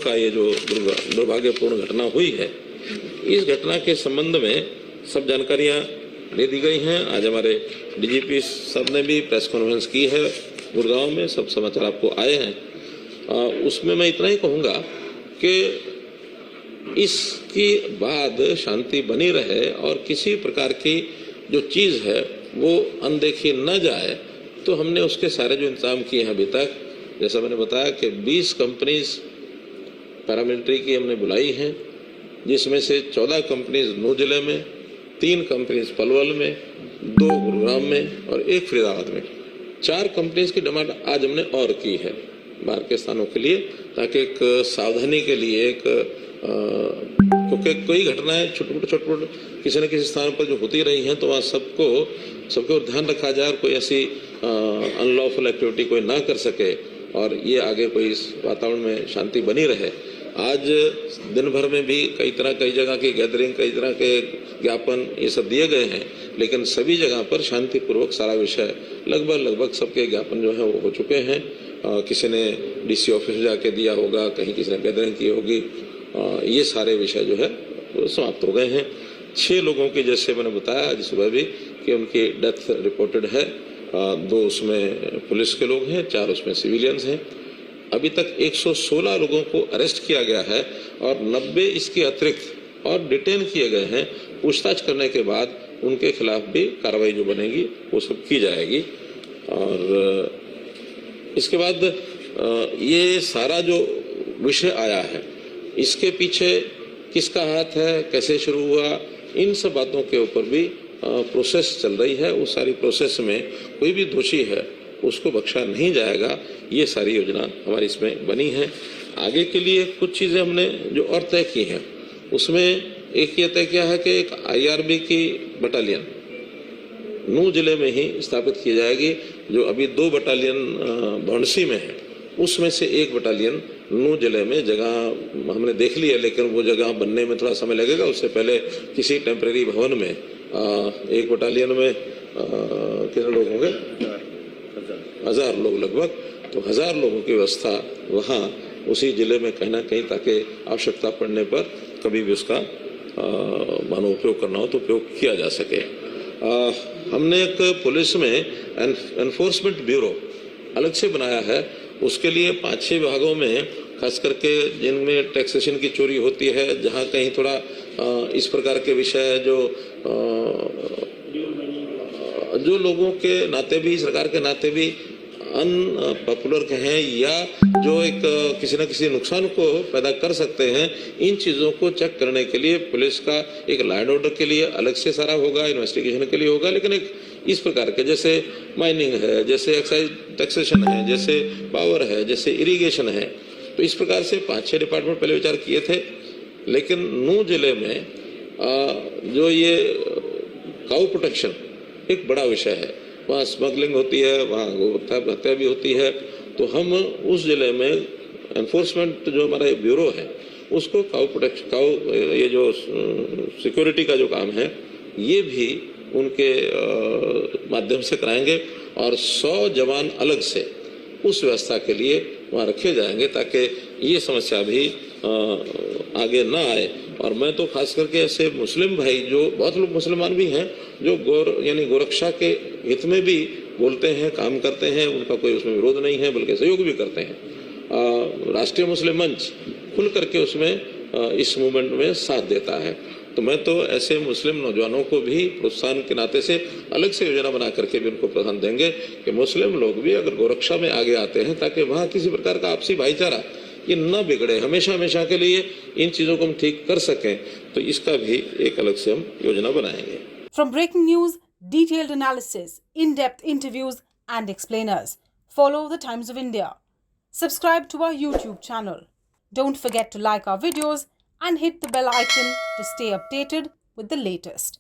का ये जो दुर्भाग्यपूर्ण घटना हुई है, इस घटना के संबंध में सब जानकारियां दे दी गई हैं। आज हमारे डीजीपी साहब ने भी प्रेस कॉन्फ्रेंस की है गुड़गांव में, सब समाचार आपको आए हैं। उसमें मैं इतना ही कहूँगा कि इसके बाद शांति बनी रहे और किसी प्रकार की जो चीज़ है वो अनदेखी न जाए, तो हमने उसके सारे जो इंतजाम किए हैं अभी तक, जैसा मैंने बताया कि 20 कंपनीज पैरामिलिट्री की हमने बुलाई हैं, जिसमें से 14 कंपनीज नूह जिले में, 3 कंपनीज पलवल में, 2 गुरुग्राम में और 1 फरीदाबाद में। 4 कंपनीज की डिमांड आज हमने और की है बाहर के स्थानों के लिए, ताकि एक सावधानी के लिए क्योंकि कोई घटनाएं छोट किसी न किसी स्थान पर जो होती रही हैं, तो वहाँ सबको ध्यान रखा जाए और कोई ऐसी अनलॉफुल एक्टिविटी कोई ना कर सके और ये आगे कोई इस वातावरण में शांति बनी रहे। आज दिन भर में भी कई जगह की गैदरिंग, कई तरह के ज्ञापन ये सब दिए गए हैं, लेकिन सभी जगह पर शांतिपूर्वक सारा विषय लगभग सबके ज्ञापन जो है वो हो चुके हैं। किसी ने डीसी ऑफिस जाके दिया होगा, कहीं किसी ने गैदरिंग की होगी, ये सारे विषय जो है वो समाप्त हो गए हैं। 6 लोगों की, जैसे मैंने बताया आज सुबह भी, कि उनकी डेथ रिपोर्टेड है। 2 उसमें पुलिस के लोग हैं, 4 उसमें सिविलियंस हैं। अभी तक 116 लोगों को अरेस्ट किया गया है और 90 इसके अतिरिक्त और डिटेन किए गए हैं। पूछताछ करने के बाद उनके खिलाफ भी कार्रवाई जो बनेगी वो सब की जाएगी। और इसके बाद ये सारा जो विषय आया है, इसके पीछे किसका हाथ है, कैसे शुरू हुआ, इन सब बातों के ऊपर भी प्रोसेस चल रही है। उस सारी प्रोसेस में कोई भी दोषी है उसको बख्शा नहीं जाएगा। ये सारी योजना हमारी इसमें बनी है। आगे के लिए कुछ चीज़ें हमने जो और तय की हैं, उसमें एक ये तय किया है कि एक IRB की बटालियन नूह जिले में ही स्थापित की जाएगी। जो अभी 2 बटालियन भौंडसी में है, उसमें से 1 बटालियन नूह जिले में जगह हमने देख ली है, लेकिन वो जगह बनने में थोड़ा समय लगेगा। उससे पहले किसी टेम्परेरी भवन में 1 बटालियन में कितने लोग होंगे, 1000 लोग लगभग, तो 1000 लोगों की व्यवस्था वहाँ उसी जिले में कहीं ना कहीं, ताकि आवश्यकता पड़ने पर कभी भी उसका मानो उपयोग करना हो तो उपयोग किया जा सके। हमने एक पुलिस में एनफोर्समेंट ब्यूरो अलग से बनाया है। उसके लिए 5-6 विभागों में, खास करके जिनमें टैक्सेशन की चोरी होती है, जहाँ कहीं थोड़ा इस प्रकार के विषय जो लोगों के नाते भी, सरकार के नाते भी अनपॉपुलर हैं या जो एक किसी न किसी नुकसान को पैदा कर सकते हैं, इन चीज़ों को चेक करने के लिए पुलिस का एक लॉ एंड ऑर्डर के लिए अलग से सारा होगा, इन्वेस्टिगेशन के लिए होगा। लेकिन एक इस प्रकार के, जैसे माइनिंग है, जैसे एक्साइज टैक्सेशन है, जैसे पावर है, जैसे इरिगेशन है, तो इस प्रकार से 5-6 डिपार्टमेंट पहले विचार किए थे। लेकिन नूह जिले में जो ये काऊ प्रोटेक्शन एक बड़ा विषय है, वहाँ स्मगलिंग होती है, वहाँ हत्या भी होती है, तो हम उस जिले में एनफोर्समेंट जो हमारा ब्यूरो है उसको काऊ ये जो सिक्योरिटी का जो काम है ये भी उनके माध्यम से कराएंगे और 100 जवान अलग से उस व्यवस्था के लिए वहाँ रखे जाएंगे, ताकि ये समस्या भी आगे ना आए। और मैं तो खास करके ऐसे मुस्लिम भाई, जो बहुत लोग मुसलमान भी हैं, जो गोरक्षा के हित में भी बोलते हैं, काम करते हैं, उनका कोई उसमें विरोध नहीं है, बल्कि सहयोग भी करते हैं। राष्ट्रीय मुस्लिम मंच खुल करके उसमें इस मूवमेंट में साथ देता है। तो मैं तो ऐसे मुस्लिम नौजवानों को भी प्रोत्साहन के नाते से अलग से योजना बना करके भी उनको प्रोत्साहन देंगे कि मुस्लिम लोग भी अगर गोरक्षा में आगे आते हैं, ताकि वहाँ किसी प्रकार का आपसी भाईचारा ये न बिगड़े, हमेशा के लिए इन चीज़ों को हम ठीक कर सकें, तो इसका भी एक अलग से हम योजना बनाएंगे। From breaking news, detailed analysis, in-depth interviews and explainers, follow the Times of India. Subscribe to our YouTube channel. Don't forget to like our videos and hit the bell icon to stay updated with the latest.